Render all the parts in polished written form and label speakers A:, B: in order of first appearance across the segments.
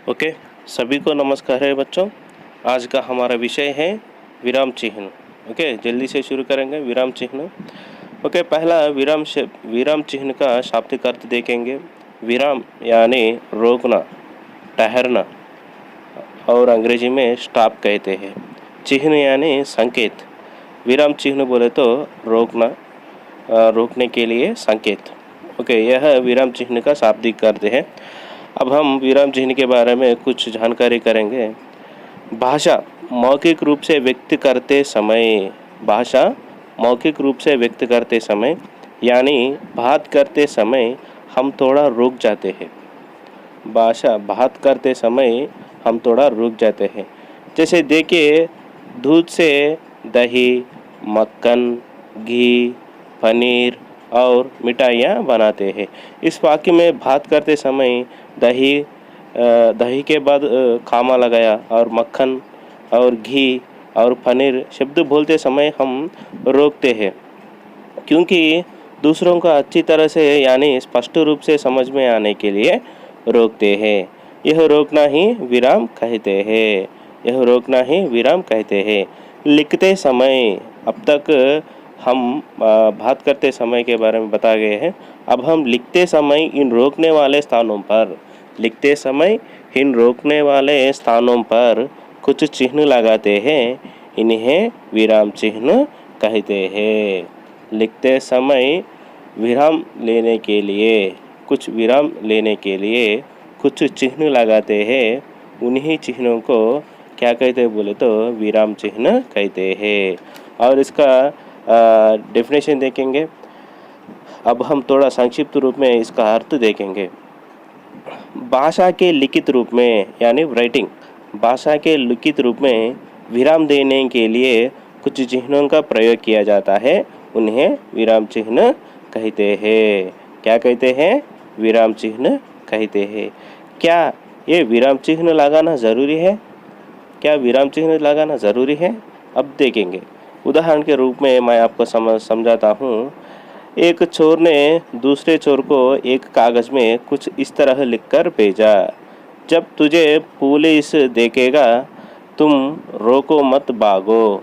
A: Okay, सभी को नमस्कार है बच्चों। आज का हमारा विषय है विराम चिन्ह। ओके, जल्दी से शुरू करेंगे। विराम चिन्ह। ओके, पहला विराम चिन्ह का शाब्दिक अर्थ देखेंगे। विराम यानी रोकना, ठहरना और अंग्रेजी में स्टॉप कहते हैं। चिन्ह यानी संकेत। विराम चिन्ह बोले तो रोकना, रोकने के लिए संकेत। ओके, यह विराम चिन्ह का शाब्दिक अर्थ है। अब हम विराम चिन्ह के बारे में कुछ जानकारी करेंगे। भाषा मौखिक रूप से व्यक्त करते समय, यानी बात करते समय हम थोड़ा रुक जाते हैं। बात करते समय हम थोड़ा रुक जाते हैं। जैसे देखिए, दूध से दही, मक्खन, घी, पनीर और मिठाइयाँ बनाते हैं। इस वाक्य में बात करते समय दही के बाद खामा लगाया और मक्खन और घी और पनीर शब्द बोलते समय हम रोकते हैं, क्योंकि दूसरों का अच्छी तरह से यानी स्पष्ट रूप से समझ में आने के लिए रोकते हैं। यह रोकना ही विराम कहते हैं। लिखते समय, अब तक हम बात करते समय के बारे में बता गए हैं। अब हम लिखते समय इन रोकने वाले स्थानों पर कुछ चिन्ह लगाते हैं। इन्हें विराम चिन्ह कहते हैं। लिखते समय विराम लेने के लिए कुछ चिन्ह लगाते हैं। उन्हीं चिन्हों को क्या कहते हैं बोले तो विराम चिन्ह कहते हैं। और इसका डेफिनेशन देखेंगे। अब हम थोड़ा संक्षिप्त रूप में इसका अर्थ देखेंगे। भाषा के लिखित रूप में यानी राइटिंग, भाषा के लिखित रूप में विराम देने के लिए कुछ चिन्हों का प्रयोग किया जाता है। उन्हें विराम चिन्ह कहते हैं। क्या कहते हैं? विराम चिन्ह कहते हैं। क्या ये विराम चिन्ह लगाना ज़रूरी है? अब देखेंगे। उदाहरण के रूप में मैं आपको समझाता हूँ। एक चोर ने दूसरे चोर को एक कागज़ में कुछ इस तरह लिखकर भेजा, जब तुझे पुलिस देखेगा तुम रोको मत भागो।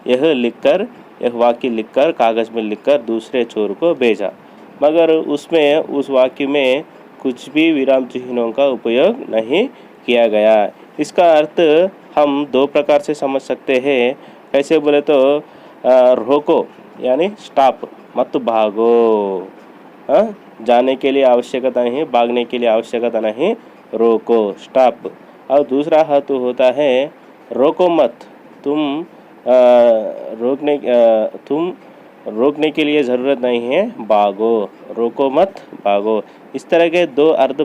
A: यह वाक्य लिखकर कागज़ में लिखकर दूसरे चोर को भेजा, मगर उस वाक्य में कुछ भी विराम चिन्हों का उपयोग नहीं किया गया। इसका अर्थ हम दो प्रकार से समझ सकते हैं। कैसे बोले तो रोको यानी स्टॉप, मत भागो। जाने के लिए आवश्यकता नहीं, भागने के लिए आवश्यकता नहीं, रोको, स्टॉप। और दूसरा अर्थ होता है रोको मत, तुम रोकने के लिए ज़रूरत नहीं है, भागो, रोको मत भागो। इस तरह के दो अर्थ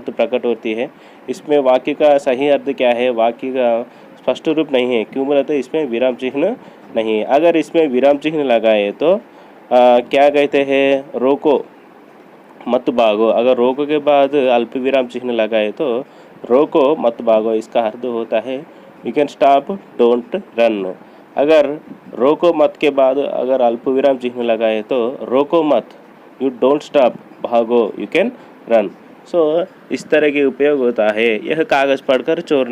A: प्रकट होती है। इसमें वाक्य का सही अर्थ क्या है, वाक्य का स्पष्ट रूप नहीं है। क्यों बोला तो इसमें विराम चिन्ह नहीं है। अगर इसमें विराम चिन्ह लगाए तो क्या कहते हैं, रोको मत भागो। अगर रोको के बाद अल्प विराम चिन्ह लगाए तो रोको मत भागो। इसका अर्थ होता है you can stop, don't run. अगर रोको मत के बाद अगर अल्प विराम चिन्ह लगाए तो रोको मत, यू डोंट स्टॉप, भागो, यू कैन रन। सो इस तरह के उपयोग होता है। यह कागज़ पढ़कर चोर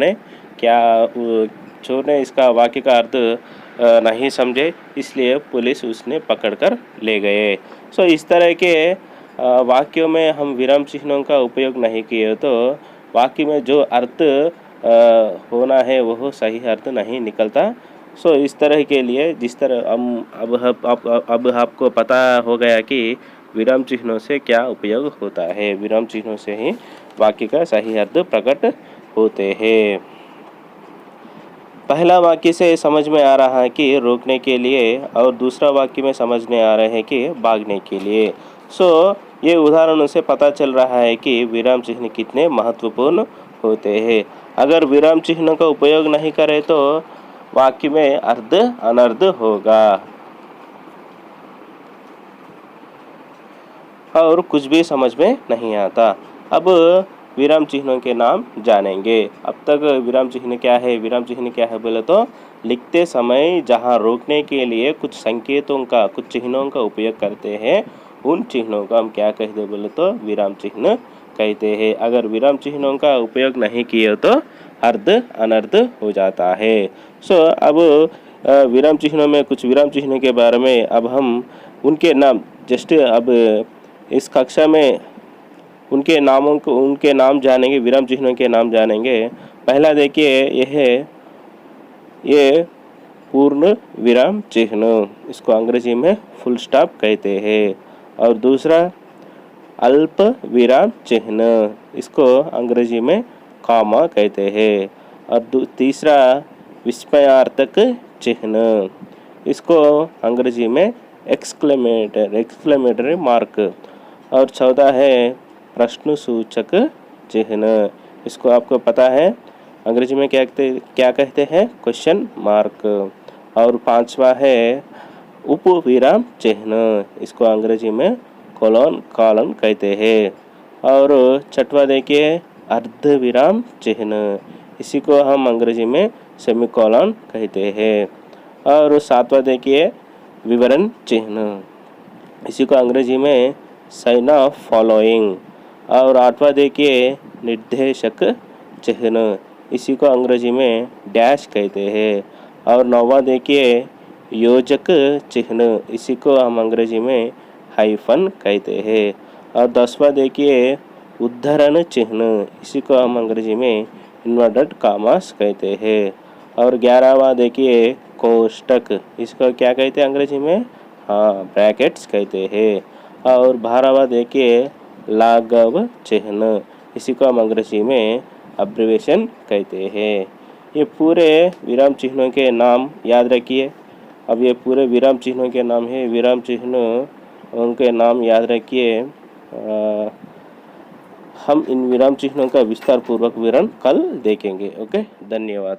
A: ने इसका वाक्य का अर्थ नहीं समझे, इसलिए पुलिस उसने पकड़कर ले गए। सो इस तरह के वाक्यों में हम विराम चिन्हों का उपयोग नहीं किए तो वाक्य में जो अर्थ होना है वह सही अर्थ नहीं निकलता। सो इस तरह के लिए जिस तरह हम अब आपको पता हो गया कि विराम चिन्हों से क्या उपयोग होता है। विराम चिन्हों से ही वाक्य का सही अर्थ प्रकट होते हैं। पहला वाक्य से समझ में आ रहा है कि रोकने के लिए और दूसरा वाक्य में समझ में आ रहा है कि भागने के लिए। सो ये उदाहरणों से पता चल रहा है कि विराम चिन्ह कितने महत्वपूर्ण होते हैं। अगर विराम चिन्ह का उपयोग नहीं करें तो वाक्य में अर्थ अनर्थ होगा और कुछ भी समझ में नहीं आता। अब विराम चिन्हों के नाम जानेंगे। अब तक विराम चिन्ह क्या है बोले तो लिखते समय जहाँ रोकने के लिए कुछ चिन्हों का उपयोग करते हैं उन चिन्हों को हम क्या कहते बोले तो विराम चिन्ह कहते हैं। अगर विराम चिन्हों का उपयोग नहीं किए तो अर्थ अनर्थ हो जाता है। अब विराम चिन्हों में कुछ विराम चिन्हों के बारे में अब हम उनके नाम जस्ट अब इस कक्षा में उनके नाम जानेंगे, विराम चिन्हों के नाम जानेंगे। पहला देखिए ये पूर्ण विराम चिन्ह, इसको अंग्रेजी में फुल स्टॉप कहते हैं। और दूसरा अल्प विराम चिन्ह, इसको अंग्रेजी में कॉमा कहते हैं। और तीसरा विस्मयार्थक चिन्ह, इसको अंग्रेजी में एक्सक्लेमेटरी मार्क। और चौथा है प्रश्नसूचक चिन्ह, इसको आपको पता है अंग्रेजी में क्या कहते हैं क्वेश्चन मार्क। और पांचवा है उपविराम चिन्ह, इसको अंग्रेजी में कॉलन कहते हैं। और छठवा देखिए अर्धविराम चिन्ह, इसी को हम अंग्रेजी में सेमीकोलन कहते हैं। और सातवां देखिए विवरण चिन्ह, इसी को अंग्रेजी में साइन ऑफ फॉलोइंग। और आठवां देखिए निर्देशक चिन्ह, इसी को अंग्रेजी में डैश कहते हैं। और नौवां देखिए योजक चिन्ह, इसी को हम अंग्रेजी में हाइफन कहते हैं। और 10वां देखिए उद्धरण चिन्ह, इसी को हम अंग्रेजी में इन्वर्टेड कॉमास कहते हैं। और 11वां देखिए कोष्टक, इसको क्या कहते हैं अंग्रेजी में, ब्रैकेट्स कहते हैं। और 12वां देखिए लाघव चिन्ह, इसी को हम अंग्रेजी में अब्रिवेशन कहते हैं। ये पूरे विराम चिन्हों के नाम याद रखिए। अब ये पूरे विराम चिन्हों के नाम है, विराम चिन्ह उनके नाम याद रखिए। हम इन विराम चिन्हों का विस्तार पूर्वक विवरण कल देखेंगे। ओके, धन्यवाद।